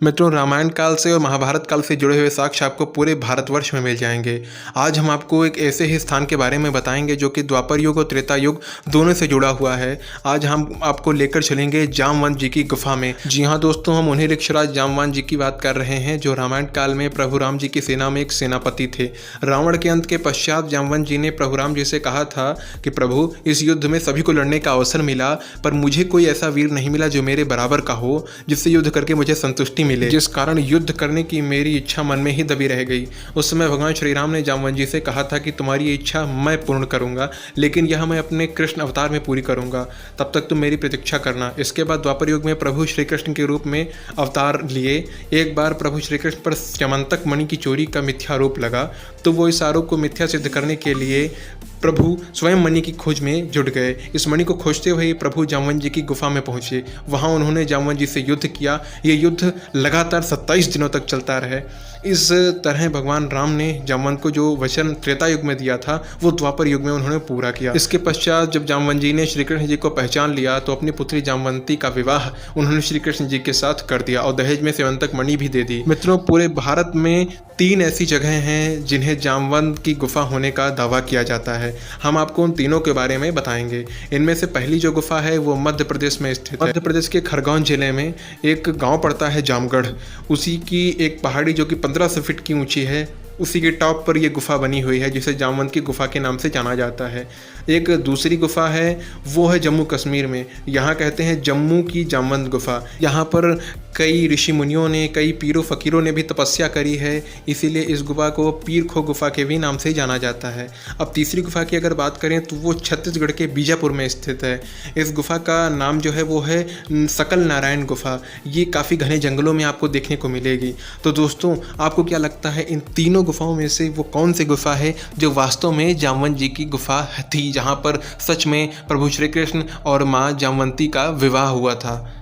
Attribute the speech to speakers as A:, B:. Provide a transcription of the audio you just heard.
A: मित्रों, रामायण काल से और महाभारत काल से जुड़े हुए साक्ष्य आपको पूरे भारतवर्ष में मिल जाएंगे। आज हम आपको एक ऐसे ही स्थान के बारे में बताएंगे जो कि द्वापर युग और त्रेता युग दोनों से जुड़ा हुआ है। आज हम आपको लेकर चलेंगे जामवंत जी की गुफा में। जी हाँ दोस्तों, हम उन्हीं ऋक्षराज जामवंत जी की बात कर रहे हैं जो रामायण काल में प्रभु राम जी की सेना में एक सेनापति थे। रावण के अंत के पश्चात जामवंत जी ने प्रभु राम जी से कहा था कि प्रभु, इस युद्ध में सभी को लड़ने का अवसर मिला, पर मुझे कोई ऐसा वीर नहीं मिला जो मेरे बराबर का हो, जिससे युद्ध करके मुझे संतुष्टि मिले, जिस कारण युद्ध करने की मेरी इच्छा मन में ही दबी रह गई। उस समय भगवान श्री राम ने जामवंत जी से कहा था कि तुम्हारी इच्छा मैं पूर्ण करूंगा, लेकिन यह मैं अपने कृष्ण अवतार में पूरी करूंगा, तब तक तुम मेरी प्रतीक्षा करना। इसके बाद द्वापर युग में प्रभु श्री कृष्ण के रूप में अवतार लिए। एक बार प्रभु श्री कृष्ण पर स्यमंतक मणि की चोरी का मिथ्या आरोप लगा, तो वो इस आरोप को मिथ्या सिद्ध करने के लिए प्रभु स्वयं मणि की खोज में जुट गए। इस मणि को खोजते हुए प्रभु जामवंत जी की गुफा में पहुंचे। वहां उन्होंने जामवंत जी से युद्ध किया। ये युद्ध लगातार 27 दिनों तक चलता रहे। इस तरह भगवान राम ने जामवंत को जो वचन त्रेता युग में दिया था वो द्वापर युग में उन्होंने पूरा किया। इसके पश्चात जब जामवंत जी ने श्री कृष्ण जी को पहचान लिया तो अपनी पुत्री जामवंती का विवाह उन्होंने श्री कृष्ण जी के साथ कर दिया और दहेज में स्यमंतक मणि भी दे दी। मित्रों, पूरे भारत में 3 ऐसी जगह हैं जिन्हें जामवंत की गुफा होने का दावा किया जाता है। हम आपको उन तीनों के बारे में बताएंगे। इनमें से पहली जो गुफा है वो मध्य प्रदेश में स्थित है। मध्य प्रदेश के खरगोन जिले में एक गांव पड़ता है जामगढ़। उसी की एक पहाड़ी जो कि 1500 फीट की ऊंची है, उसी के टॉप पर यह गुफा बनी हुई है जिसे जामवंत की गुफा के नाम से जाना जाता है। एक दूसरी गुफा है, वो है जम्मू कश्मीर में। यहाँ कहते हैं जम्मू की जामवंत गुफा। यहाँ पर कई ऋषि मुनियों ने, कई पीरों फकीरों ने भी तपस्या करी है, इसीलिए इस गुफा को पीर खो गुफा के भी नाम से जाना जाता है। अब तीसरी गुफा की अगर बात करें तो वो छत्तीसगढ़ के बीजापुर में स्थित है। इस गुफा का नाम जो है वो है सकल नारायण गुफा। ये काफ़ी घने जंगलों में आपको देखने को मिलेगी। तो दोस्तों, आपको क्या लगता है इन तीनों गुफाओं में से वो कौन सी गुफा है जो वास्तव में जामवंत जी की गुफा थी, जहाँ पर सच में प्रभु श्री कृष्ण और माँ जामवंती का विवाह हुआ था?